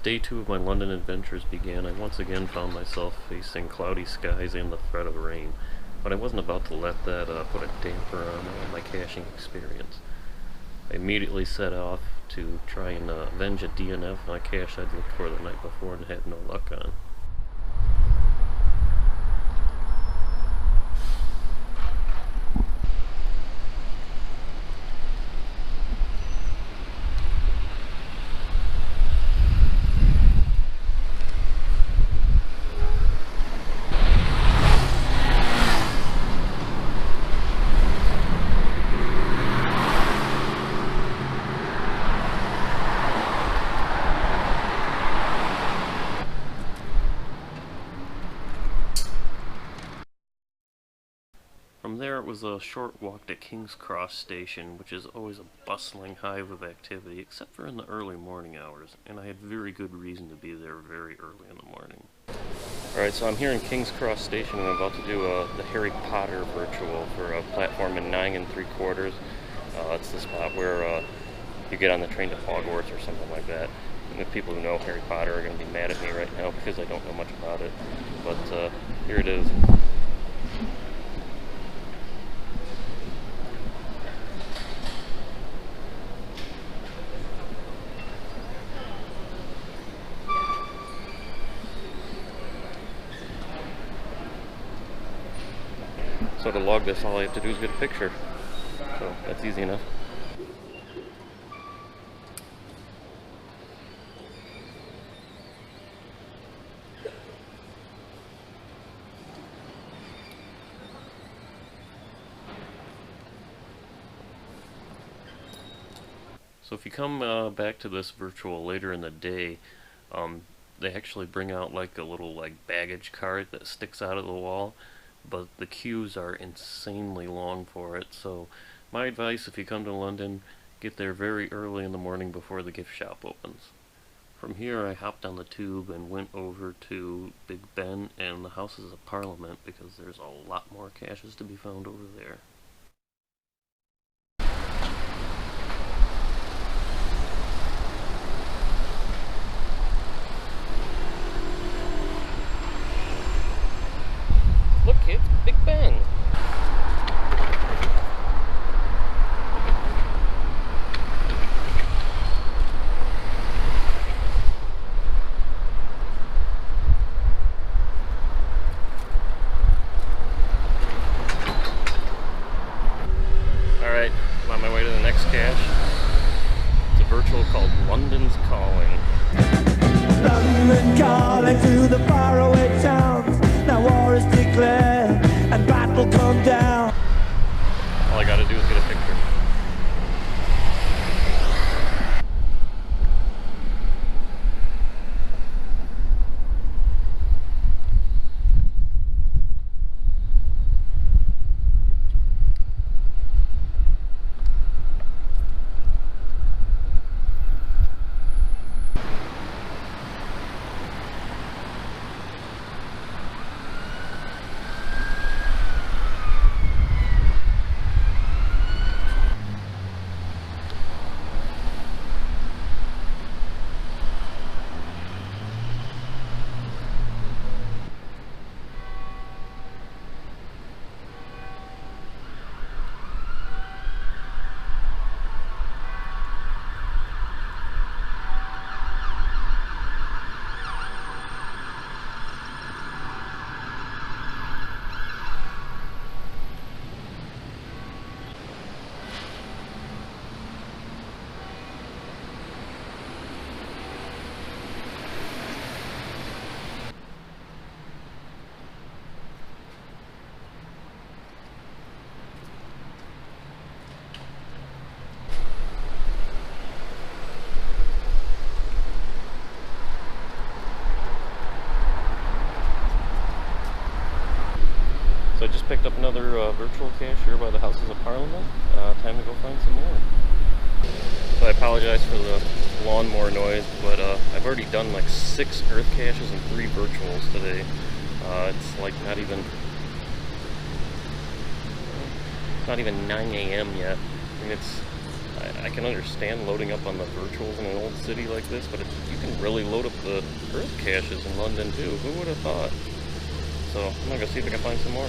day 2 of my London adventures began, I once again found myself facing cloudy skies and the threat of rain, but I wasn't about to let that put a damper on my caching experience. I immediately set off to try and avenge a DNF on a cache I'd looked for the night before and had no luck on. From there it was a short walk to King's Cross Station, which is always a bustling hive of activity, except for in the early morning hours, and I had very good reason to be there very early in the morning. Alright, so I'm here in King's Cross Station and I'm about to do the Harry Potter virtual for a platform in 9 3/4. It's the spot where you get on the train to Hogwarts or something like that. And the people who know Harry Potter are going to be mad at me right now because I don't know much about it. But here it is. So to log this, all I have to do is get a picture. So that's easy enough. So if you come back to this virtual later in the day, they actually bring out like a little baggage cart that sticks out of the wall. But the queues are insanely long for it, so my advice, if you come to London, get there very early in the morning before the gift shop opens. From here I hopped on the tube and went over to Big Ben and the Houses of Parliament because there's a lot more caches to be found over there. Look kids, Big Ben! Alright, I'm on my way to the next cache. It's a virtual called London's Calling. London calling to the faraway towns. Now war is declared and battle come down. All I gotta do is get a picture. So I just picked up another virtual cache here by the Houses of Parliament. Time to go find some more. So I apologize for the lawnmower noise, but I've already done like 6 earth caches and 3 virtuals today. It's like not even 9 a.m. yet. I mean, I can understand loading up on the virtuals in an old city like this, but you can really load up the Earth caches in London too. Who would have thought? So I'm gonna go see if I can find some more.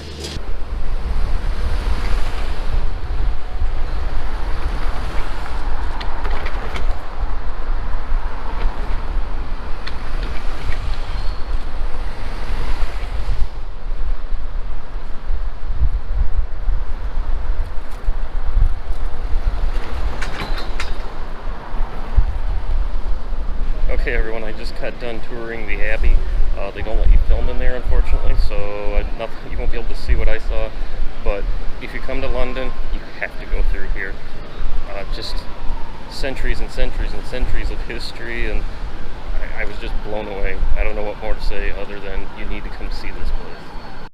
Okay everyone, I just got done touring the Abbey. They don't let you film in there unfortunately, so you won't be able to see what I saw. But if you come to London, you have to go through here. Just centuries and centuries and centuries of history, and I was just blown away. I don't know what more to say other than you need to come see this place.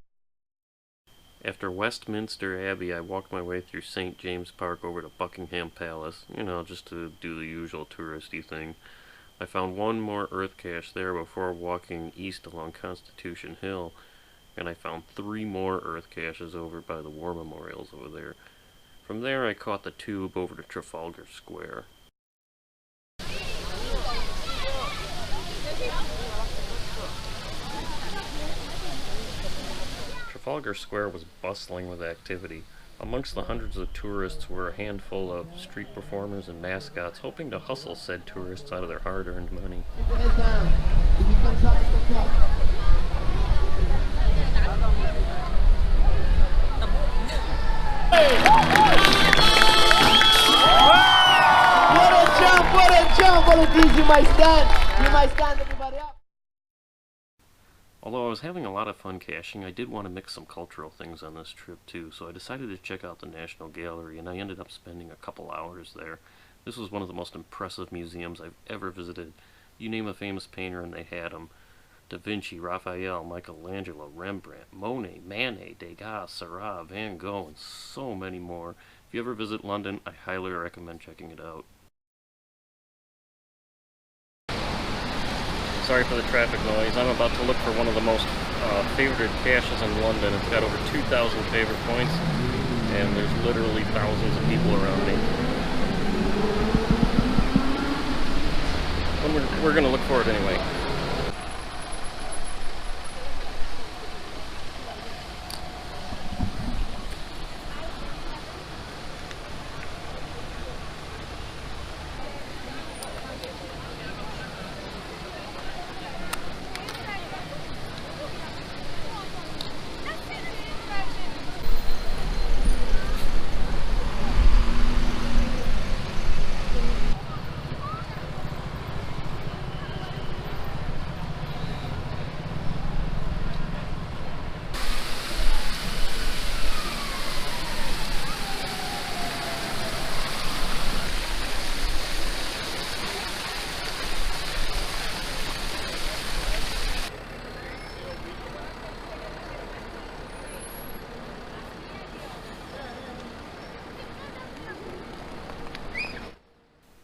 After Westminster Abbey, I walked my way through St. James Park over to Buckingham Palace, you know, just to do the usual touristy thing. I found one more Earth cache there before walking east along Constitution Hill, and I found 3 more Earth caches over by the war memorials over there. From there I caught the tube over to Trafalgar Square. Trafalgar Square was bustling with activity. Amongst the hundreds of tourists were a handful of street performers and mascots hoping to hustle said tourists out of their hard-earned money. What a jump! Volunteers, you might stand everybody up. Although I was having a lot of fun caching, I did want to mix some cultural things on this trip too, so I decided to check out the National Gallery, and I ended up spending a couple hours there. This was one of the most impressive museums I've ever visited. You name a famous painter and they had him. Da Vinci, Raphael, Michelangelo, Rembrandt, Monet, Manet, Degas, Seurat, Van Gogh, and so many more. If you ever visit London, I highly recommend checking it out. Sorry for the traffic noise. I'm about to look for one of the most favorited caches in London. It's got over 2,000 favorite points, and there's literally thousands of people around me. But we're going to look for it anyway.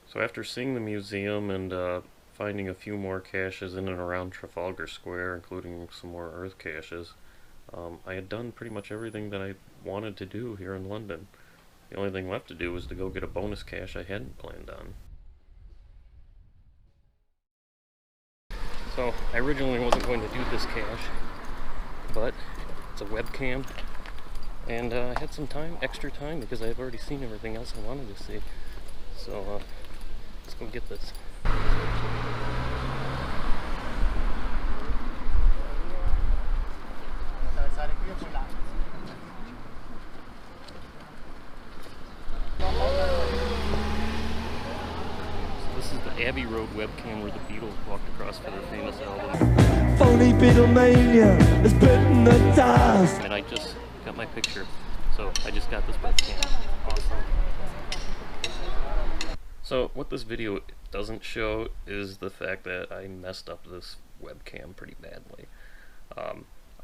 So after seeing the museum and finding a few more caches in and around Trafalgar Square, including some more Earth caches, I had done pretty much everything that I wanted to do here in London. The only thing left to do was to go get a bonus cache I hadn't planned on. So I originally wasn't going to do this cache, but it's a webcam, and I had some time, extra time, because I've already seen everything else I wanted to see. So let's go get this. This is the Abbey Road webcam where the Beatles walked across for their famous album. Phony Beatlemania has bitten the dust. And I just got my picture, so I just got this webcam. Awesome. So what this video doesn't show is the fact that I messed up this webcam pretty badly.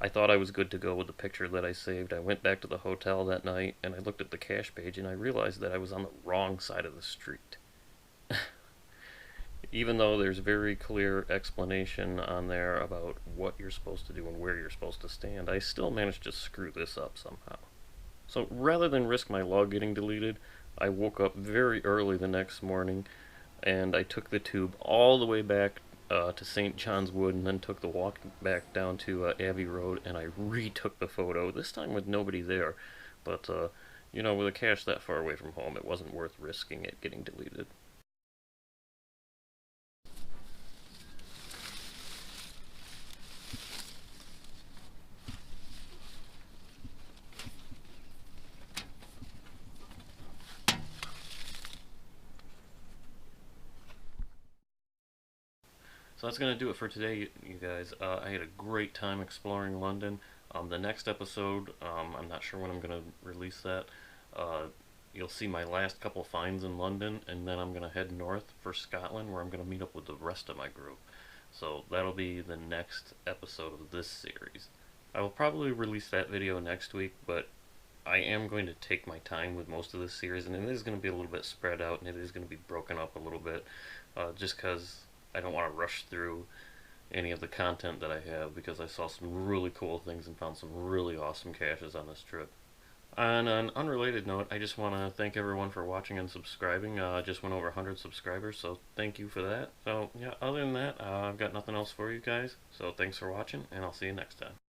I thought I was good to go with the picture that I saved. I went back to the hotel that night and I looked at the cache page and I realized that I was on the wrong side of the street. Even though there's very clear explanation on there about what you're supposed to do and where you're supposed to stand, I still managed to screw this up somehow. So rather than risk my log getting deleted, I woke up very early the next morning, and I took the tube all the way back to St. John's Wood, and then took the walk back down to Abbey Road, and I retook the photo, this time with nobody there. But, you know, with a cache that far away from home, it wasn't worth risking it getting deleted. So that's going to do it for today, you guys. I had a great time exploring London. The next episode, I'm not sure when I'm going to release that. Uh, you'll see my last couple finds in London, and then I'm going to head north for Scotland, where I'm going to meet up with the rest of my group. So that'll be the next episode of this series. I will probably release that video next week, but I am going to take my time with most of this series, and it is going to be a little bit spread out, and it is going to be broken up a little bit, just because I don't want to rush through any of the content that I have, because I saw some really cool things and found some really awesome caches on this trip. On an unrelated note, I just want to thank everyone for watching and subscribing. I just went over 100 subscribers, so thank you for that. So, yeah, other than that, I've got nothing else for you guys. So thanks for watching, and I'll see you next time.